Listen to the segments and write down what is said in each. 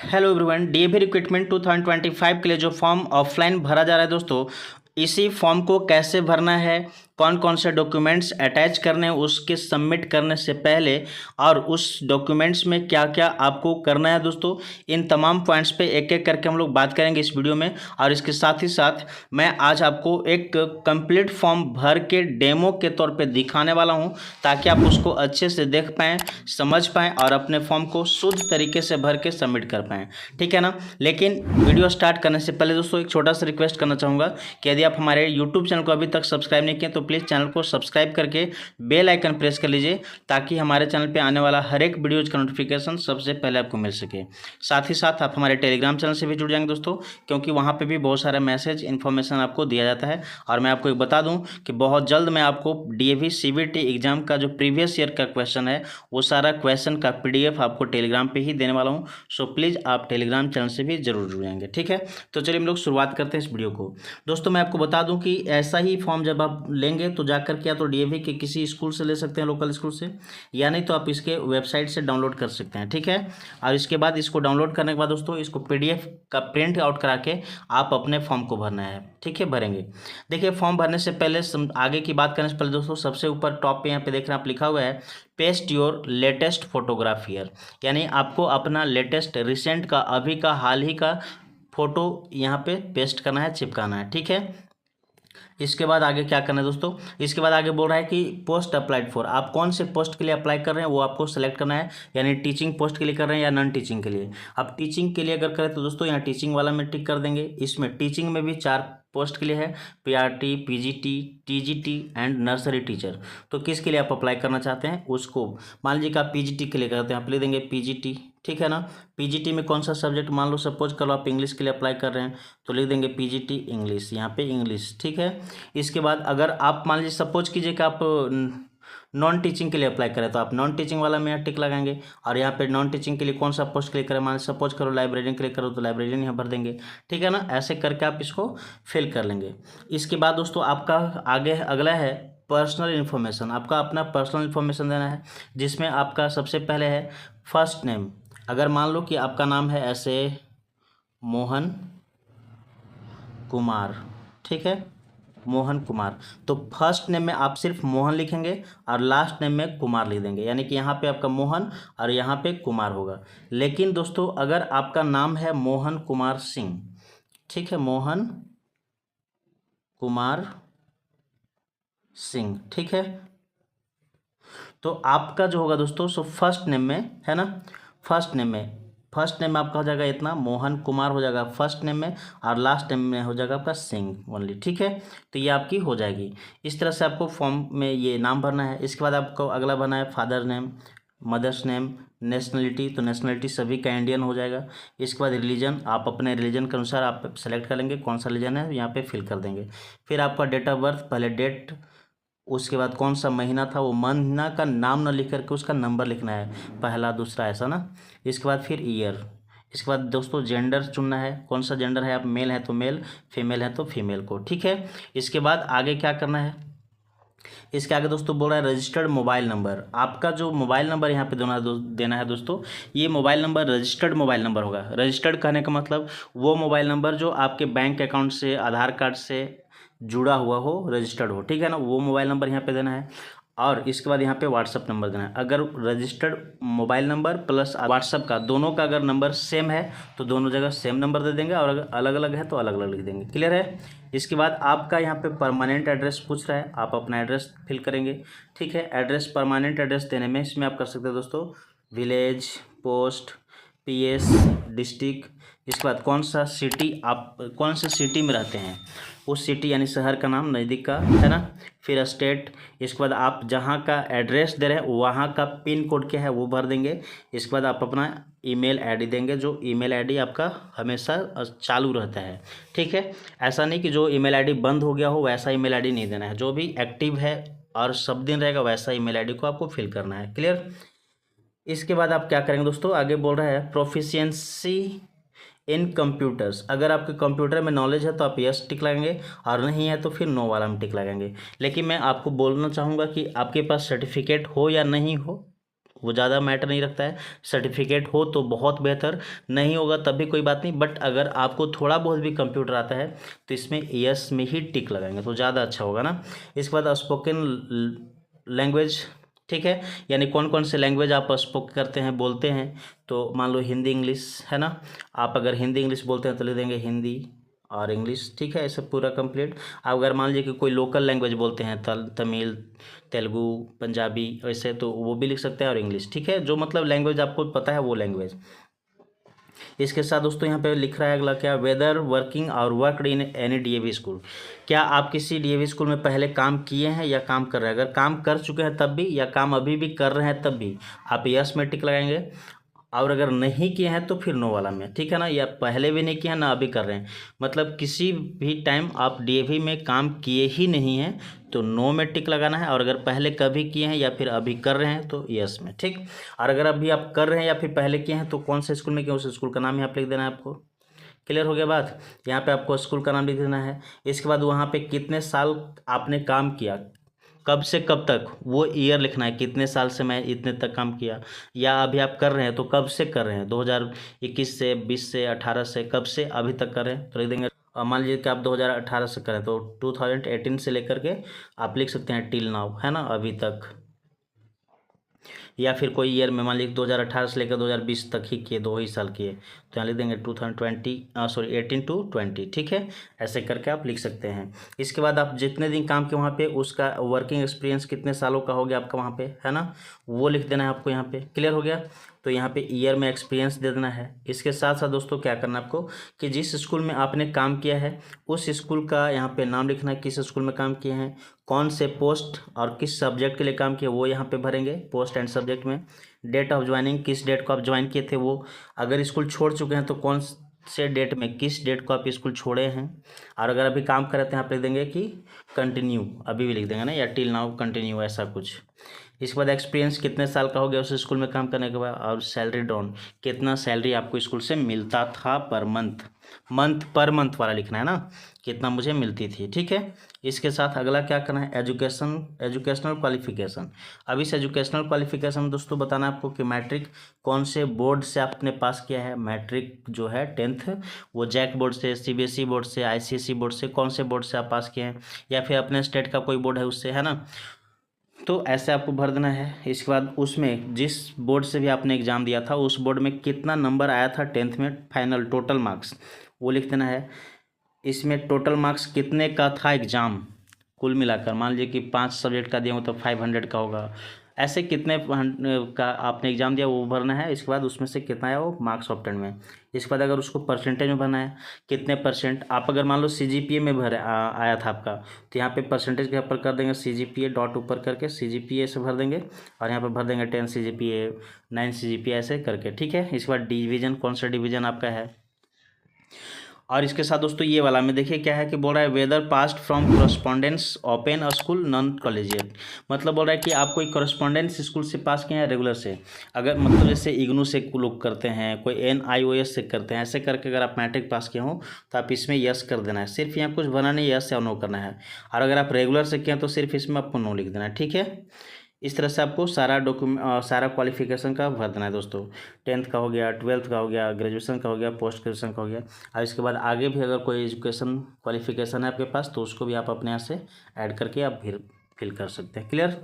Hello everyone, DAV recruitment 2025 के लिए जो फॉर्म ऑफलाइन भरा जा रहा है दोस्तों, इसी फॉर्म को कैसे भरना है, कौन कौन से डॉक्यूमेंट्स अटैच करने हैं उसके सबमिट करने से पहले, और उस डॉक्यूमेंट्स में क्या क्या आपको करना है दोस्तों, इन तमाम पॉइंट्स पे एक एक करके हम लोग बात करेंगे इस वीडियो में। और इसके साथ ही साथ मैं आज आपको एक कंप्लीट फॉर्म भर के डेमो के तौर पे दिखाने वाला हूं, ताकि आप उसको अच्छे से देख पाएँ, समझ पाएँ और अपने फॉर्म को शुद्ध तरीके से भर के सबमिट कर पाएँ। ठीक है ना। लेकिन वीडियो स्टार्ट करने से पहले दोस्तों एक छोटा सा रिक्वेस्ट करना चाहूँगा कि यदि आप हमारे यूट्यूब चैनल को अभी तक सब्सक्राइब नहीं किए तो प्लीज़ चैनल को सब्सक्राइब करके बेल आइकन प्रेस कर लीजिए, ताकि हमारे चैनल पे आने वाला हर एक वीडियोज का नोटिफिकेशन सबसे पहले आपको मिल सके। साथ ही साथ आप हमारे टेलीग्राम चैनल से भी जुड़ जाएंगे दोस्तों, क्योंकि वहाँ पे भी बहुत सारा मैसेज इन्फॉर्मेशन आपको दिया जाता है। और मैं आपको एक बता दूँ कि बहुत जल्द मैं आपको डीएवी सीबीटी एग्जाम का जो प्रीवियस ईयर का क्वेश्चन है वो सारा क्वेश्चन का PDF आपको टेलीग्राम पर ही देने वाला हूँ। सो प्लीज़ आप टेलीग्राम चैनल से भी जरूर जुड़ जाएंगे। ठीक है, तो चलिए हम लोग शुरुआत करते हैं इस वीडियो को। दोस्तों मैं आपको बता दूं कि ऐसा ही फॉर्म जब आप लेंगे तो जाकर के या तो डीएवी के किसी स्कूल से ले सकते हैं, लोकल स्कूल से, या नहीं तो आप इसके वेबसाइट से डाउनलोड कर सकते हैं। ठीक है, और इसके बाद इसको डाउनलोड करने के बाद दोस्तों इसको PDF का प्रिंट आउट करा के आप अपने फॉर्म को भरना है। ठीक है, भरेंगे। देखिए फॉर्म भरने से पहले आगे की बात करने से पहले दोस्तों सबसे ऊपर टॉप पे यहाँ पे देख रहे हैं आप, लिखा हुआ है paste your latest photograph here, यानी आपको अपना लेटेस्ट रिसेंट का, अभी का, हाल ही का फोटो यहाँ पे पेस्ट करना है, चिपकाना है। ठीक है, इसके बाद आगे क्या करना है दोस्तों, इसके बाद आगे बोल रहा है कि पोस्ट अप्लाइड फॉर, आप कौन से पोस्ट के लिए अप्लाई कर रहे हैं वो आपको सेलेक्ट करना है, यानी टीचिंग पोस्ट के लिए कर रहे हैं या नॉन टीचिंग के लिए। अब टीचिंग के लिए अगर करें तो दोस्तों यहाँ टीचिंग वाला में टिक कर देंगे। इसमें टीचिंग में भी 4 पोस्ट के लिए है, PRT, PGT, TGT and nursery teacher. तो किसके लिए आप अप्लाई करना चाहते हैं उसको, मान लीजिए कि आप PGT के लिए करते हैं, आप ले देंगे PGT। ठीक है ना। PGT में कौन सा सब्जेक्ट, मान लो सपोज करो आप इंग्लिश के लिए अप्लाई कर रहे हैं तो लिख देंगे PGT इंग्लिश, यहाँ पे इंग्लिश। ठीक है, इसके बाद अगर आप मान लीजिए सपोज कीजिए कि आप नॉन टीचिंग के लिए अप्लाई करें तो आप नॉन टीचिंग वाला में यहाँ टिक लगाएंगे, और यहाँ पे नॉन टीचिंग के लिए कौन सा पोस्ट क्लिक करें, मान सपोज करो लाइब्रेरियन क्लिक करो तो लाइब्रेरियन यहाँ भर देंगे। ठीक है ना, ऐसे करके आप इसको फिल कर लेंगे। इसके बाद दोस्तों आपका आगे अगला है पर्सनल इन्फॉर्मेशन, आपका अपना पर्सनल इन्फॉर्मेशन देना है, जिसमें आपका सबसे पहले है फर्स्ट नेम। अगर मान लो कि आपका नाम है ऐसे मोहन कुमार, ठीक है, मोहन कुमार, तो फर्स्ट नेम में आप सिर्फ मोहन लिखेंगे और लास्ट नेम में कुमार लिख देंगे, यानी कि यहाँ पे आपका मोहन और यहाँ पे कुमार होगा। लेकिन दोस्तों अगर आपका नाम है मोहन कुमार सिंह, ठीक है, मोहन कुमार सिंह, ठीक है, तो आपका जो होगा दोस्तों सो फर्स्ट नेम में है ना, फर्स्ट नेम में आपका हो जाएगा इतना, मोहन कुमार हो जाएगा फर्स्ट नेम में, और लास्ट नेम में हो जाएगा आपका सिंह ओनली। ठीक है, तो ये आपकी हो जाएगी। इस तरह से आपको फॉर्म में ये नाम भरना है। इसके बाद आपको अगला भरना है father name, mother's name, nationality, तो नेशनलिटी सभी का इंडियन हो जाएगा। इसके बाद रिलीजन, आप अपने रिलीजन के अनुसार आप सेलेक्ट कर लेंगे कौन सा रिलीजन है, यहाँ पे फिल कर देंगे। फिर आपका डेट ऑफ बर्थ, पहले डेट, उसके बाद कौन सा महीना था, वो महीना का नाम न लिख करके उसका नंबर लिखना है, पहला दूसरा ऐसा ना। इसके बाद फिर ईयर। इसके बाद दोस्तों जेंडर चुनना है, कौन सा जेंडर है, आप मेल है तो मेल, फीमेल है तो फीमेल को। ठीक है, इसके बाद आगे क्या करना है, इसके आगे दोस्तों बोल रहा है रजिस्टर्ड मोबाइल नंबर। आपका जो मोबाइल नंबर यहाँ पे देना है दोस्तों, ये mobile number registered mobile number होगा। रजिस्टर्ड कहने का मतलब वो मोबाइल नंबर जो आपके बैंक अकाउंट से, आधार कार्ड से जुड़ा हुआ हो, रजिस्टर्ड हो। ठीक है ना, वो मोबाइल नंबर यहाँ पे देना है। और इसके बाद यहाँ पे व्हाट्सअप नंबर देना है। अगर registered mobile number plus WhatsApp का दोनों का अगर नंबर सेम है तो दोनों जगह सेम नंबर दे देंगे, और अगर अलग अलग है तो अलग अलग लिख देंगे। क्लियर है। इसके बाद आपका यहाँ पे परमानेंट एड्रेस पूछ रहा है, आप अपना एड्रेस फिल करेंगे। ठीक है, एड्रेस, परमानेंट एड्रेस देने में इसमें आप कर सकते हैं दोस्तों विलेज, पोस्ट, PS, डिस्ट्रिक्ट। इसके बाद कौन सा सिटी, आप कौन सा सिटी में रहते हैं उस सिटी यानी शहर का नाम, नज़दीक का है ना। फिर स्टेट, इसके बाद आप जहाँ का एड्रेस दे रहे हैं वहाँ का पिन कोड क्या है वो भर देंगे। इसके बाद आप अपना ईमेल आईडी देंगे, जो ईमेल आईडी आपका हमेशा चालू रहता है। ठीक है, ऐसा नहीं कि जो ईमेल आईडी बंद हो गया हो वैसा ईमेल आईडी नहीं देना है, जो भी एक्टिव है और सब दिन रहेगा वैसा ईमेल आईडी को आपको फिल करना है। क्लियर। इसके बाद आप क्या करेंगे दोस्तों, आगे बोल रहा है प्रोफिशिएंसी इन कंप्यूटर्स। अगर आपके कंप्यूटर में नॉलेज है तो आप यस टिक लगाएंगे, और नहीं है तो फिर नो वाला में टिक लगाएंगे। लेकिन मैं आपको बोलना चाहूँगा कि आपके पास सर्टिफिकेट हो या नहीं हो, वो ज़्यादा मैटर नहीं रखता है। सर्टिफिकेट हो तो बहुत बेहतर, नहीं होगा तब भी कोई बात नहीं, बट अगर आपको थोड़ा बहुत भी कंप्यूटर आता है तो इसमें यस में ही टिक लगाएंगे तो ज़्यादा अच्छा होगा ना। इसके बाद स्पोकन लैंग्वेज, ठीक है, यानी कौन कौन से लैंग्वेज आप स्पोक करते हैं, बोलते हैं। तो मान लो हिंदी इंग्लिश है ना, आप अगर हिंदी इंग्लिश बोलते हैं तो लिख देंगे हिंदी और इंग्लिश, ठीक है, ऐसे पूरा कंप्लीट। आप अगर मान लीजिए कि कोई लोकल लैंग्वेज बोलते हैं, तमिल, तेलुगु, पंजाबी, वैसे तो वो भी लिख सकते हैं, और इंग्लिश, ठीक है, जो मतलब लैंग्वेज आपको पता है वो लैंग्वेज। इसके साथ दोस्तों यहाँ पे लिख रहा है अगला क्या, वेदर वर्किंग और worked in any DAV school, क्या आप किसी डीएवी स्कूल में पहले काम किए हैं या काम कर रहे हैं। अगर काम कर चुके हैं तब भी, या काम अभी भी कर रहे हैं तब भी आप यस में टिक लगाएंगे, और अगर नहीं किए हैं तो फिर नो वाला में, ठीक है ना, या पहले भी नहीं किया ना अभी कर रहे हैं, मतलब किसी भी टाइम आप डीएवी में काम किए ही नहीं हैं तो नो में टिक लगाना है, और अगर पहले कभी किए हैं या फिर अभी कर रहे हैं तो यस में, ठीक। और अगर अभी आप कर रहे हैं या फिर पहले किए हैं तो कौन से स्कूल में किए, उस स्कूल का नाम यहाँ पे लिख देना है आपको। क्लियर हो गया बात, यहाँ पे आपको स्कूल का नाम लिख देना है। इसके बाद वहाँ पे कितने साल आपने काम किया, कब से कब तक, वो ईयर लिखना है, कितने साल से मैं इतने तक काम किया, या अभी आप कर रहे हैं तो कब से कर रहे हैं, 2021 से, 20 से, 18 से, कब से अभी तक कर रहे हैं तो लिख देंगे। मान लीजिए कि आप 2018 से करें तो 2018 से लेकर के आप लिख सकते हैं टिल नाउ, है ना, अभी तक। या फिर कोई ईयर में मान लीजिए 2018 से लेकर 2020 तक ही किए, 2 ही साल किए, तो यहाँ लिख देंगे 18 to 20, ठीक है, ऐसे करके आप लिख सकते हैं। इसके बाद आप जितने दिन काम किए वहाँ पे उसका वर्किंग एक्सपीरियंस कितने सालों का हो गया आपका वहाँ पे, है ना, वो लिख देना है आपको यहाँ पे। क्लियर हो गया, तो यहाँ पे ईयर में एक्सपीरियंस दे देना है। इसके साथ साथ दोस्तों क्या करना है आपको कि जिस स्कूल में आपने काम किया है उस स्कूल का यहाँ पे नाम लिखना है, किस स्कूल में काम किए हैं, कौन से पोस्ट और किस सब्जेक्ट के लिए काम किया वो यहाँ पे भरेंगे, पोस्ट एंड सब्जेक्ट में। डेट ऑफ ज्वाइनिंग, किस डेट को आप ज्वाइन किए थे वो, अगर स्कूल छोड़ चुके हैं तो कौन से डेट में, किस डेट को आप स्कूल छोड़े हैं, और अगर अभी काम कर रहे थे यहाँ पे लिख देंगे कि कंटिन्यू, अभी भी लिख देंगे ना, या टिल नाउ कंटिन्यू, ऐसा कुछ। इसके बाद एक्सपीरियंस कितने साल का हो गया उस स्कूल में काम करने के बाद, और सैलरी डाउन, कितना सैलरी आपको स्कूल से मिलता था पर मंथ, पर मंथ वाला लिखना है ना, कितना मुझे मिलती थी, ठीक है। इसके साथ अगला क्या करना है, एजुकेशनल क्वालिफिकेशन। अब इस एजुकेशनल क्वालिफिकेशन में दोस्तों बताना है आपको कि मैट्रिक कौन से बोर्ड से आपने पास किया है, मैट्रिक जो है 10th वो जैक बोर्ड से, सीबीएसई बोर्ड से, आईसीएसई बोर्ड से, कौन से बोर्ड से आप पास किए हैं, या फिर अपने स्टेट का कोई बोर्ड है उससे, है ना, तो ऐसे आपको भर देना है। इसके बाद उसमें जिस बोर्ड से भी आपने एग्ज़ाम दिया था उस बोर्ड में कितना नंबर आया था 10th में फाइनल, टोटल मार्क्स वो लिख देना है। इसमें टोटल मार्क्स कितने का था एग्ज़ाम कुल मिलाकर, मान लीजिए कि 5 सब्जेक्ट का दिया हो तो 500 का होगा, ऐसे कितने का आपने एग्ज़ाम दिया वो भरना है। इसके बाद उसमें से कितना आया वो मार्क्स ऑफ 10 में। इसके बाद अगर उसको परसेंटेज में भरना है, कितने परसेंट आप, अगर मान लो सीजीपीए में आया था आपका तो यहाँ पे परसेंटेज के ऊपर कर देंगे सीजीपीए डॉट ऊपर करके सीजीपीए से भर देंगे, और यहाँ पे भर देंगे 10 सीजीपीए, 9 सीजीपीए ऐसे करके, ठीक है। इसके बाद डिवीज़न, कौन सा डिवीज़न आपका है। और इसके साथ दोस्तों ये वाला में देखिए क्या है कि बोल रहा है whether passed from correspondence open school non collegiate, मतलब बोल रहा है कि आप कोई कोरस्पॉन्डेंस स्कूल से पास किए हैं रेगुलर से, अगर मतलब जैसे इग्नू से लोग करते हैं, कोई NIOS से करते हैं, ऐसे करके अगर आप मैट्रिक पास किए हो तो आप इसमें यस कर देना है, सिर्फ यहाँ कुछ बनाना नहीं, यस या नो करना है। और अगर आप रेगुलर से किए हैं तो सिर्फ इसमें आपको नो लिख देना है, ठीक है। इस तरह से आपको सारा क्वालिफिकेशन का भर देना है दोस्तों, 10th का हो गया, 12th का हो गया, ग्रेजुएशन का हो गया, पोस्ट ग्रेजुएशन का हो गया, और इसके बाद आगे भी अगर कोई एजुकेशन क्वालिफिकेशन है आपके पास तो उसको भी आप अपने यहाँ से ऐड करके आप फिल कर सकते हैं। क्लियर।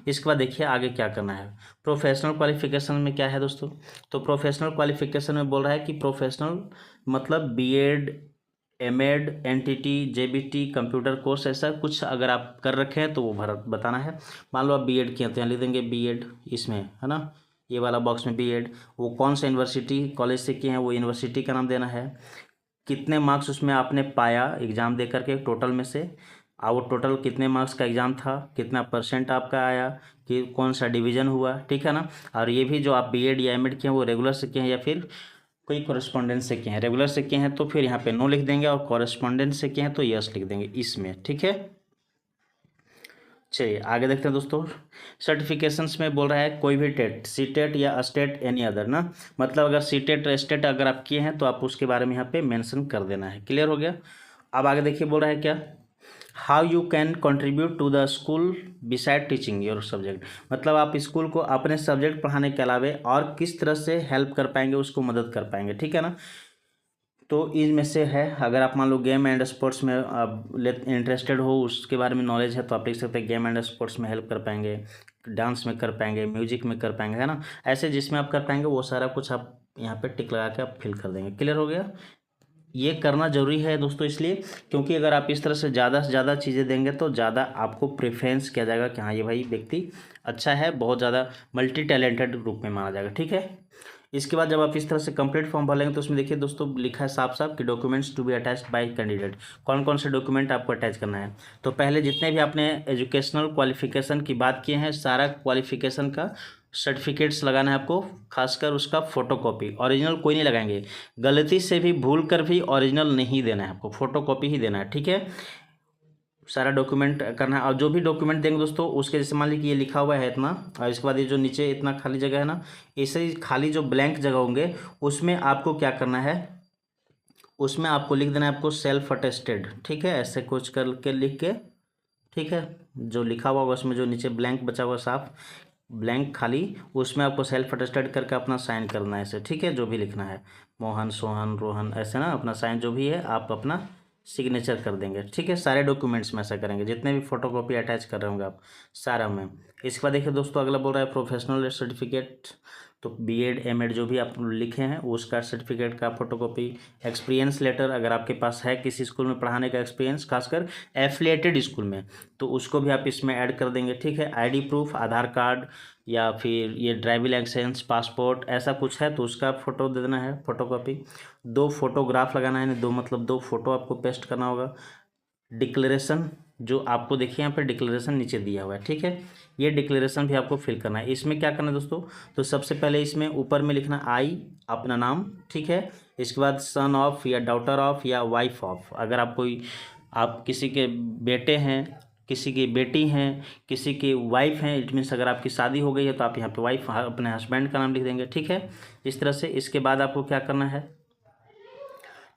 इसके बाद देखिए आगे क्या करना है, प्रोफेशनल क्वालिफिकेशन में क्या है दोस्तों, तो प्रोफेशनल क्वालिफिकेशन में बोल रहा है कि प्रोफेशनल मतलब BEd, MEd, NTT, JBT, computer course, ऐसा कुछ अगर आप कर रखे हैं तो वो बताना है। मान लो आप BEd किए तो यहाँ लिख देंगे BEd इसमें, है ना, ये वाला बॉक्स में BEd, वो कौन सा यूनिवर्सिटी कॉलेज से किए हैं वो यूनिवर्सिटी का नाम देना है, कितने मार्क्स उसमें आपने पाया एग्ज़ाम दे करके टोटल में से, और वो टोटल कितने मार्क्स का एग्ज़ाम था, कितना परसेंट आपका आया, कि कौन सा डिवीज़न हुआ, ठीक है ना। और ये भी जो आप BEd या MEd किए हैं वो रेगुलर से किए हैं या फिर कोई कॉरेस्पॉन्डेंस से किए हैं, रेगुलर से किए हैं तो फिर यहाँ पे नो लिख देंगे, और कॉरेस्पॉन्डेंस से किए हैं तो यस लिख देंगे इसमें, ठीक है। चलिए आगे देखते हैं दोस्तों, सर्टिफिकेशंस में बोल रहा है कोई भी टेट, सीटेट या स्टेट एनी अदर ना, मतलब अगर सीटेट या स्टेट अगर आप किए हैं तो आप उसके बारे में यहाँ पे मेंशन कर देना है। क्लियर हो गया। अब आगे देखिए बोल रहा है क्या, how you can contribute to the school beside teaching your subject, मतलब आप स्कूल को अपने सब्जेक्ट पढ़ाने के अलावे और किस तरह से हेल्प कर पाएंगे, उसको मदद कर पाएंगे, ठीक है ना। तो इनमें से है, अगर आप मान लो गेम एंड स्पोर्ट्स में इंटरेस्टेड हो, उसके बारे में नॉलेज है, तो आप लिख सकते हैं गेम एंड स्पोर्ट्स में हेल्प कर पाएंगे, डांस में कर पाएंगे, म्यूजिक में कर पाएंगे, है ना। ऐसे जिसमें आप कर पाएंगे वो सारा कुछ आप यहाँ पे टिक लगा के आप फिल कर देंगे। क्लियर हो गया। ये करना ज़रूरी है दोस्तों, इसलिए क्योंकि अगर आप इस तरह से ज़्यादा चीज़ें देंगे तो ज़्यादा आपको प्रेफरेंस किया जाएगा कि हाँ ये भाई व्यक्ति अच्छा है, बहुत ज़्यादा मल्टी टैलेंटेड रूप में माना जाएगा, ठीक है। इसके बाद जब आप इस तरह से कंप्लीट फॉर्म भर लेंगे तो उसमें देखिए दोस्तों लिखा है साफ साफ कि documents to be attached by candidate, कौन कौन से डॉक्यूमेंट आपको अटैच करना है। तो पहले जितने भी आपने एजुकेशनल क्वालिफिकेशन की बात किए हैं, सारा क्वालिफिकेशन का सर्टिफिकेट्स लगाना है आपको, खासकर उसका फोटोकॉपी, ओरिजिनल कोई नहीं लगाएंगे, गलती से भी भूल कर भी ओरिजिनल नहीं देना है आपको, फोटोकॉपी ही देना है, ठीक है। सारा डॉक्यूमेंट करना है, और जो भी डॉक्यूमेंट देंगे दोस्तों उसके जैसे मान लीजिए ये लिखा हुआ है इतना, और इसके बाद ये जो नीचे इतना खाली जगह है ना, ऐसे ही खाली जो ब्लैंक जगह होंगे उसमें आपको क्या करना है, उसमें आपको लिख देना है आपको सेल्फ अटेस्टेड, ठीक है, ऐसे कुछ करके लिख के, ठीक है। जो लिखा हुआ होगा उसमें जो नीचे ब्लैंक बचा हुआ साफ ब्लैंक खाली, उसमें आपको सेल्फ अटेस्टेड करके अपना साइन करना है ऐसे, ठीक है। जो भी लिखना है मोहन सोहन रोहन ऐसे ना, अपना साइन जो भी है आप अपना सिग्नेचर कर देंगे, ठीक है। सारे डॉक्यूमेंट्स में ऐसा करेंगे, जितने भी फोटोकॉपी अटैच कर रहे होंगे आप सारा में। इसके बाद देखिए दोस्तों अगला बोल रहा है प्रोफेशनल सर्टिफिकेट, तो बीएड एमएड जो भी आप लिखे हैं उसका सर्टिफिकेट का फोटोकॉपी, एक्सपीरियंस लेटर अगर आपके पास है किसी स्कूल में पढ़ाने का एक्सपीरियंस, खासकर एफिलिएटेड स्कूल में, तो उसको भी आप इसमें ऐड कर देंगे, ठीक है। आईडी प्रूफ, आधार कार्ड या फिर ये ड्राइविंग लाइसेंस, पासपोर्ट ऐसा कुछ है तो उसका फ़ोटो दे देना है फोटोकॉपी। 2 फोटोग्राफ लगाना है, 2 मतलब 2 फोटो आपको पेस्ट करना होगा। डिक्लेरेशन जो आपको देखिए यहाँ पे डिक्लेरेशन नीचे दिया हुआ है, ठीक है, ये डिक्लेरेशन भी आपको फिल करना है। इसमें क्या करना है दोस्तों, तो सबसे पहले इसमें ऊपर में लिखना आई अपना नाम, ठीक है। इसके बाद सन ऑफ या डॉटर ऑफ या वाइफ ऑफ, अगर आप किसी के बेटे हैं, किसी की बेटी हैं, किसी की वाइफ हैं, इट मीन्स अगर आपकी शादी हो गई है तो आप यहाँ पे वाइफ अपने हस्बैंड का नाम लिख देंगे, ठीक है। इस तरह से इसके बाद आपको क्या करना है,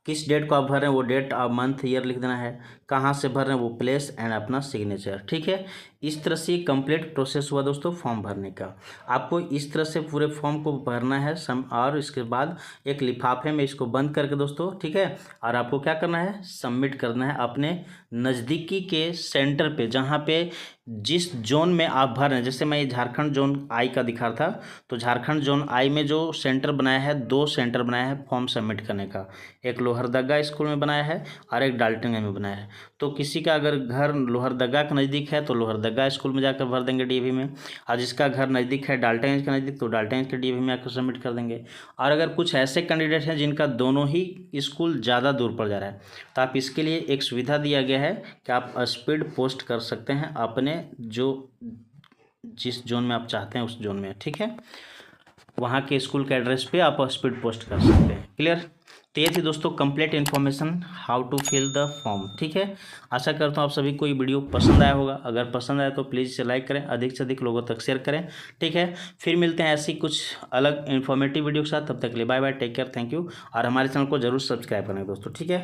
किस डेट को आप भर रहे हैं वो डेट और मंथ ईयर लिख देना है, कहाँ से भर रहे हैं वो प्लेस एंड अपना सिग्नेचर, ठीक है। इस तरह से कंप्लीट प्रोसेस हुआ दोस्तों फॉर्म भरने का। आपको इस तरह से पूरे फॉर्म को भरना है और इसके बाद एक लिफाफे में इसको बंद करके दोस्तों, ठीक है, और आपको क्या करना है सबमिट करना है अपने नज़दीकी के सेंटर पे, जहाँ पे जिस जोन में आप भर रहे हैं। जैसे मैं ये झारखंड जोन आई का दिखा रहा था, तो झारखंड जोन आई में जो सेंटर बनाया है, 2 सेंटर बनाया है फॉर्म सबमिट करने का, एक लोहरदगा स्कूल में बनाया है और एक डाल्टनगंज में बनाया है। तो किसी का अगर घर लोहरदगा के नज़दीक है तो लोहरदगा स्कूल में जाकर भर देंगे डीएवी में, और जिसका घर नज़दीक है डाल्टनगंज के नज़दीक तो डाल्टनगंज के डीएवी में आकर सबमिट कर देंगे। और अगर कुछ ऐसे कैंडिडेट हैं जिनका दोनों ही स्कूल ज़्यादा दूर पड़ जा रहा है, तो आप इसके लिए एक सुविधा दिया गया है कि आप स्पीड पोस्ट कर सकते हैं अपने जो जिस जोन में आप चाहते हैं उस जोन में, ठीक है, वहाँ के स्कूल के एड्रेस पे आप स्पीड पोस्ट कर सकते हैं। क्लियर। तो ये थी दोस्तों complete information how to fill the form, ठीक है। आशा करता हूँ आप सभी को ये वीडियो पसंद आया होगा, अगर पसंद आया तो प्लीज़ इसे लाइक करें, अधिक से अधिक लोगों तक शेयर करें, ठीक है। फिर मिलते हैं ऐसी कुछ अलग इन्फॉर्मेटिव वीडियो के साथ, तब तक के लिए bye bye, take care, thank you. और हमारे चैनल को जरूर सब्सक्राइब करें दोस्तों, ठीक है।